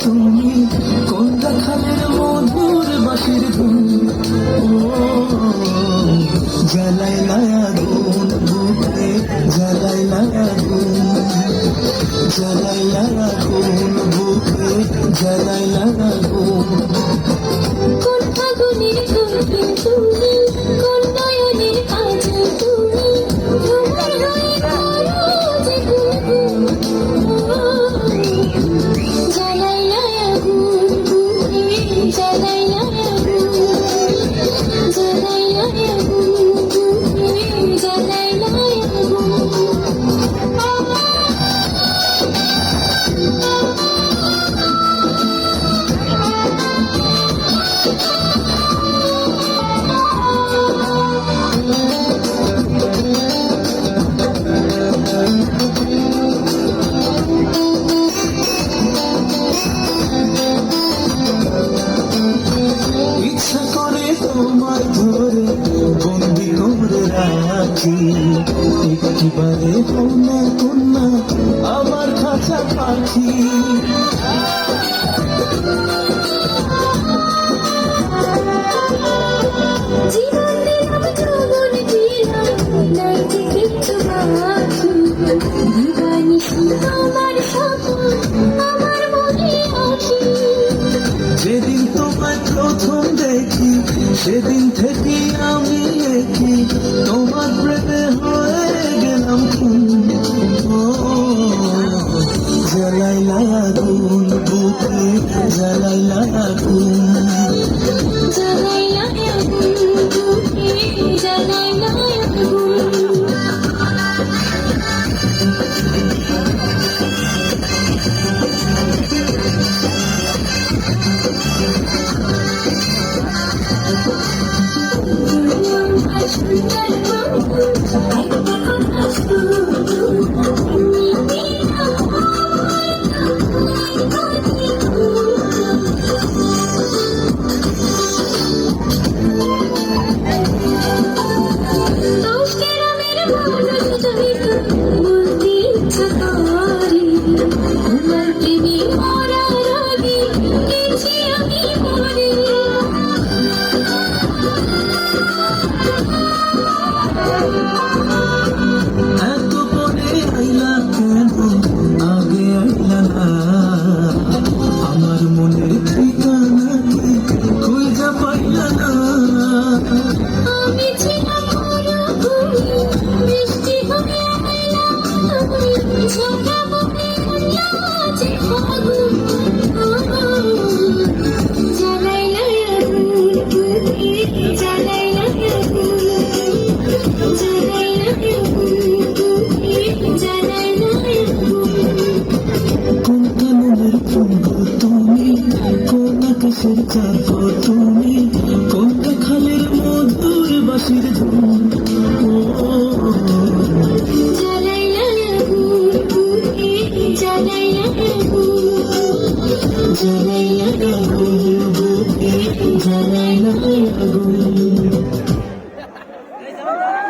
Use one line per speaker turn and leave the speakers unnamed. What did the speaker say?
তুমি কোন রাখালের মধুর বাঁশির ধুন জ্বালাই আগুন বুকে জ্বালাই আগুন জ্বালাই আগুন বুকে জ্বালাই আগুন
কোন ফাগুনের তুমি তুমি কোন নয়নের আঁচল তুমি তোমার হয়ে করো যে গুনগুন জ্বালাই আগুন বুকে জ্বালাই আগুন জ্বালাই আগুন বুকে জ্বালাই আগুন
ইচ্ছা করে তোমার ধরে বন্দি করে রাখি একটিবারে কন্যা কন্যা আমার খাঁচা পাখি
জীবন দিলাম যৌবন দিলাম নাই যে কিচ্ছু বাকি দিবানিশি তোমার স্বপ্ন আমার মনে আঁকি
যেদিন তোমায় প্রথম দেখি সেদিন থেকে আমি একই তোমার প্রেমে হয়ে গেলাম জ্বালাই আগুন বুকে জ্বালাই আগুন